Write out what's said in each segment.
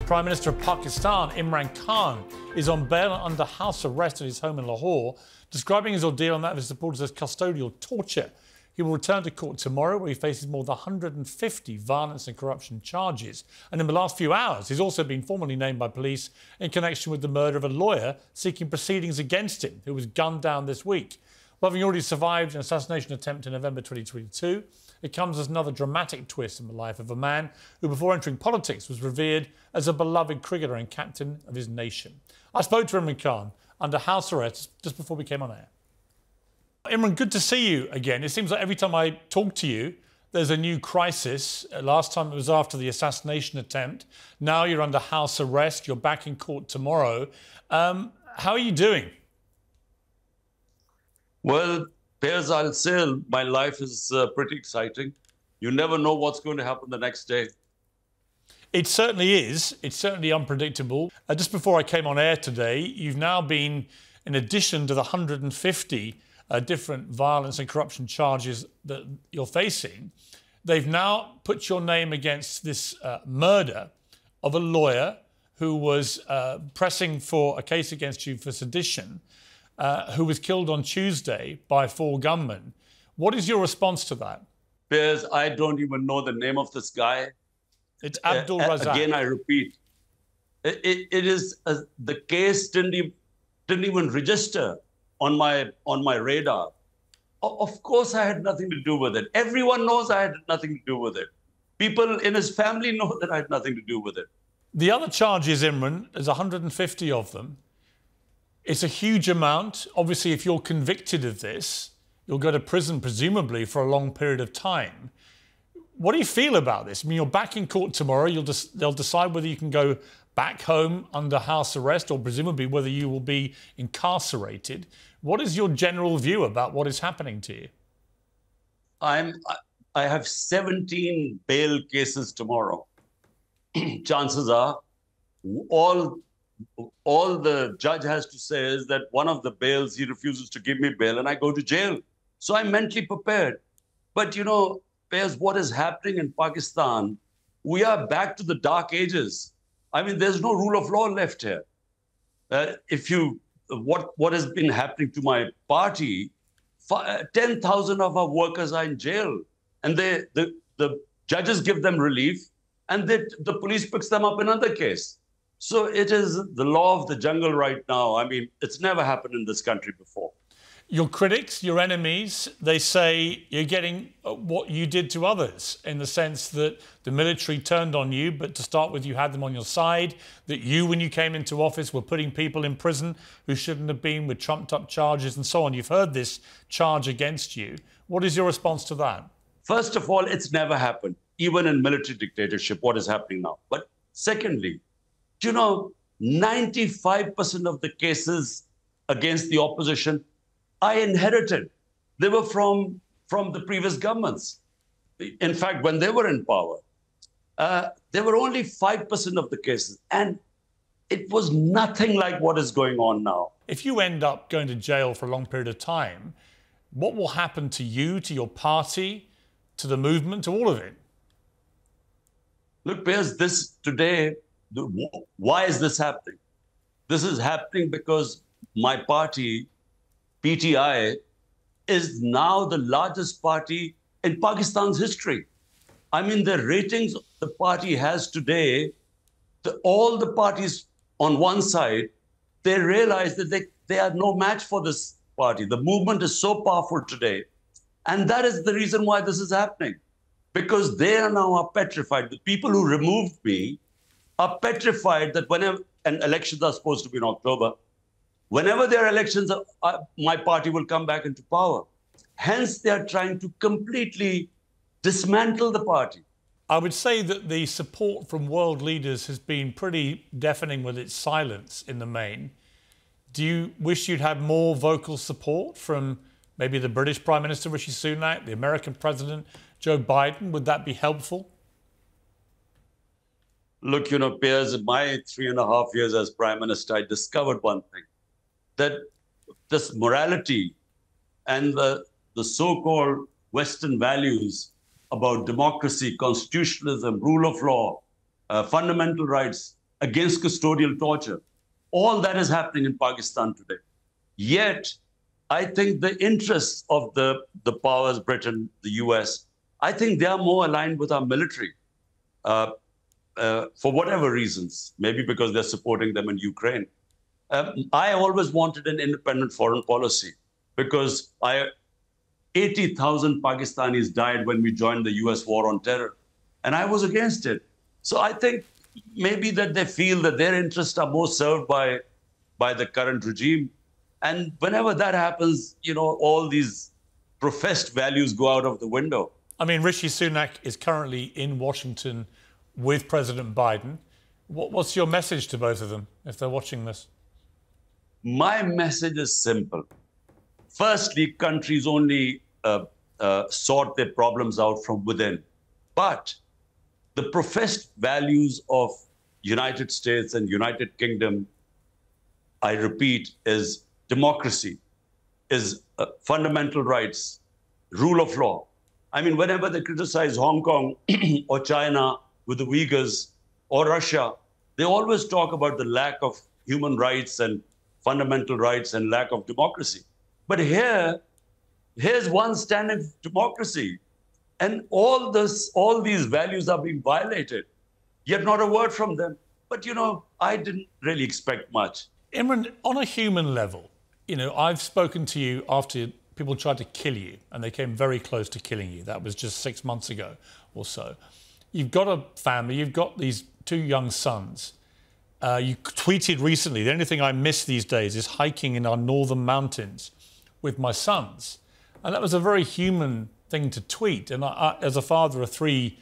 Prime Minister of Pakistan, Imran Khan, is on bail under house arrest at his home in Lahore, describing his ordeal and that of his supporters as custodial torture. He will return to court tomorrow, where he faces more than 150 violence and corruption charges. And in the last few hours, he's also been formally named by police in connection with the murder of a lawyer seeking proceedings against him, who was gunned down this week. Well, having already survived an assassination attempt in November 2022, it comes as another dramatic twist in the life of a man who, before entering politics, was revered as a beloved cricketer and captain of his nation. I spoke to Imran Khan under house arrest just before we came on air. Imran, good to see you again. It seems like every time I talk to you, there's a new crisis. Last time it was after the assassination attempt. Now you're under house arrest. You're back in court tomorrow. How are you doing? Well, Piers, I'll say my life is pretty exciting. You never know what's going to happen the next day. It certainly is. It's certainly unpredictable. Just before I came on air today, you've now been, in addition to the 150 different violence and corruption charges that you're facing, they've now put your name against this murder of a lawyer who was pressing for a case against you for sedition, who was killed on Tuesday by 4 gunmen. What is your response to that? Piers, I don't even know the name of this guy. It's Abdul Razak. Again, I repeat, it is the case didn't even register on my radar. Of course, I had nothing to do with it. Everyone knows I had nothing to do with it. People in his family know that I had nothing to do with it. The other charges, Imran, there's 150 of them. It's a huge amount. Obviously, if you're convicted of this, you'll go to prison, presumably, for a long period of time. What do you feel about this? I mean, you're back in court tomorrow. They'll decide whether you can go back home under house arrest or presumably whether you will be incarcerated. What is your general view about what is happening to you? I have 17 bail cases tomorrow. Chances are all the judge has to say is that one of the bails, he refuses to give me bail and I go to jail. So I'm mentally prepared. But, you know, Piers, what is happening in Pakistan, we are back to the dark ages. I mean, there's no rule of law left here. What has been happening to my party, 10,000 of our workers are in jail. And the judges give them relief and the police picks them up in another case. So it is the law of the jungle right now. I mean, it's never happened in this country before. Your critics, your enemies, they say you're getting what you did to others, in the sense that the military turned on you, but to start with, you had them on your side, that you, when you came into office, were putting people in prison who shouldn't have been, with trumped-up charges and so on. You've heard this charge against you. What is your response to that? First of all, it's never happened, even in military dictatorship, what is happening now. But secondly, do you know, 95% of the cases against the opposition I inherited. They were from the previous governments. In fact, when they were in power, there were only 5% of the cases. And it was nothing like what is going on now. If you end up going to jail for a long period of time, what will happen to you, to your party, to the movement, to all of it? Look, Piers, why is this happening? This is happening because my party, PTI, is now the largest party in Pakistan's history. I mean, the ratings the party has today, all the parties on one side, they realize that they are no match for this party. The movement is so powerful today. And that is the reason why this is happening. Because they are now petrified. The people who removed me are petrified that whenever, and elections are supposed to be in October, whenever there are elections, my party will come back into power. Hence, they are trying to completely dismantle the party. I would say that the support from world leaders has been pretty deafening with its silence in the main. Do you wish you'd had more vocal support from maybe the British Prime Minister, Rishi Sunak, the American President, Joe Biden? Would that be helpful? Look, you know, Piers, in my 3.5 years as Prime Minister, I discovered one thing, that this morality and the so-called Western values about democracy, constitutionalism, rule of law, fundamental rights, against custodial torture. All that is happening in Pakistan today. Yet, I think the interests of the powers, Britain, the US, I think they are more aligned with our military for whatever reasons, maybe because they're supporting them in Ukraine. I always wanted an independent foreign policy because 80,000 Pakistanis died when we joined the US war on terror, and I was against it. So I think maybe that they feel that their interests are more served by the current regime. And whenever that happens, you know, all these professed values go out of the window. I mean, Rishi Sunak is currently in Washington with President Biden. What's your message to both of them if they're watching this? My message is simple. Firstly, countries only sort their problems out from within. But the professed values of United States and United Kingdom, I repeat, is democracy, is fundamental rights, rule of law. I mean, whenever they criticize Hong Kong or China with the Uyghurs or Russia, they always talk about the lack of human rights and fundamental rights and lack of democracy. But here's one standard for democracy. And all these values are being violated, yet not a word from them. But, you know, I didn't really expect much. Imran, on a human level, you know, I've spoken to you after people tried to kill you, and they came very close to killing you. That was just 6 months ago or so. You've got a family, you've got these 2 young sons. You tweeted recently, the only thing I miss these days is hiking in our northern mountains with my sons. And that was a very human thing to tweet. And I, as a father of 3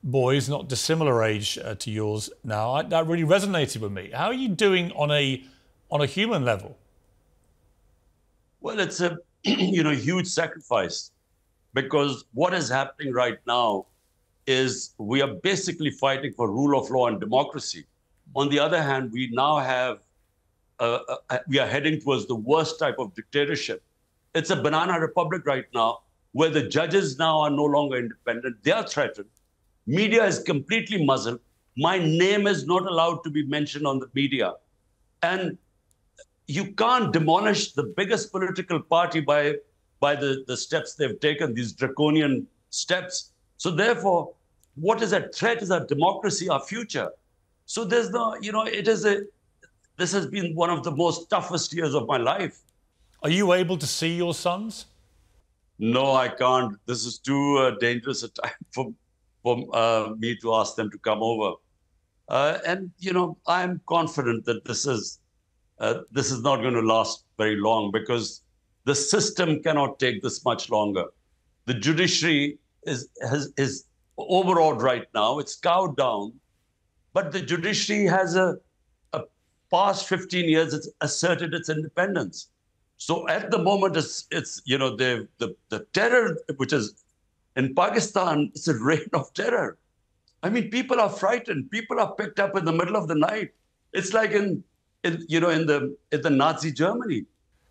boys, not dissimilar age to yours now, that really resonated with me. How are you doing on a human level? Well, it's a huge sacrifice, because what is happening right now is we are basically fighting for rule of law and democracy. On the other hand, we now have, we are heading towards the worst type of dictatorship. It's a banana republic right now, where the judges now are no longer independent. They are threatened. Media is completely muzzled. My name is not allowed to be mentioned on the media. And you can't demolish the biggest political party by the steps they've taken, these draconian steps. So therefore, what is at threat is our democracy, our future. So there's no, this has been one of the most toughest years of my life. Are you able to see your sons? No, I can't. This is too dangerous a time for me to ask them to come over. And, I'm confident that this is not going to last very long, because the system cannot take this much longer. The judiciary is overawed right now. It's cowed down. But the judiciary has past 15 years, it's asserted its independence. So at the moment, it's the terror, which is in Pakistan, it's a reign of terror. I mean, people are frightened. People are picked up in the middle of the night. It's like in the Nazi Germany.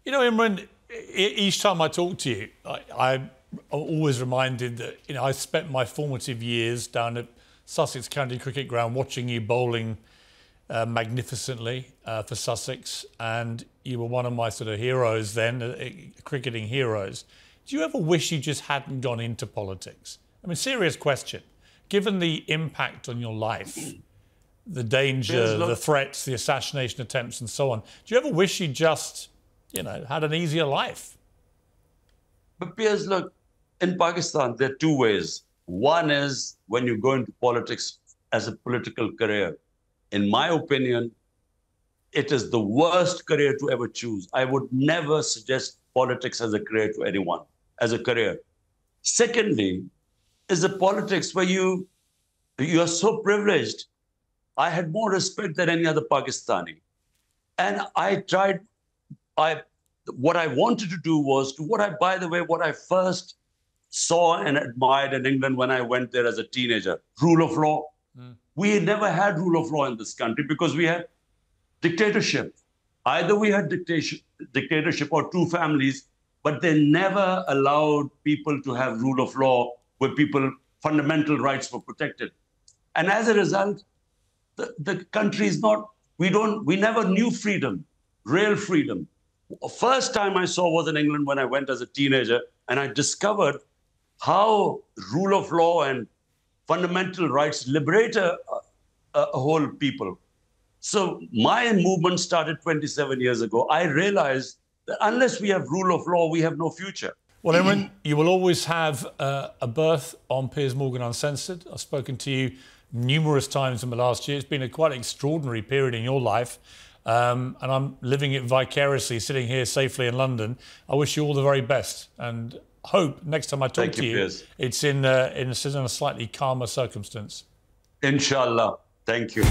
You know, Imran, each time I talk to you, I'm always reminded that, I spent my formative years down at Sussex County Cricket Ground watching you bowling magnificently for Sussex, and you were one of my sort of heroes then, cricketing heroes. Do you ever wish you just hadn't gone into politics? I mean, serious question. Given the impact on your life, the danger, the threats, the assassination attempts and so on, do you ever wish you just, had an easier life? But Piers, look, in Pakistan, there are 2 ways. One is when you go into politics as a political career. In my opinion, it is the worst career to ever choose. I would never suggest politics as a career to anyone, as a career. Secondly, is the politics where you are so privileged. I had more respect than any other Pakistani. And what I wanted to do was what I first saw and admired in England when I went there as a teenager, rule of law. We never had rule of law in this country because we had dictatorship. Either we had dictatorship or 2 families, but they never allowed people to have rule of law where fundamental rights were protected. And as a result, the country is not, we never knew freedom, real freedom. First time I saw was in England when I went as a teenager, and I discovered how rule of law and fundamental rights liberate a whole people. So my movement started 27 years ago. I realized that unless we have rule of law, we have no future. Well, Imran, you will always have a berth on Piers Morgan Uncensored. I've spoken to you numerous times in the last year. It's been a quite extraordinary period in your life, and I'm living it vicariously, sitting here safely in London. I wish you all the very best, and hope next time I talk to you, Piers. It's in a slightly calmer circumstance. Inshallah. Thank you.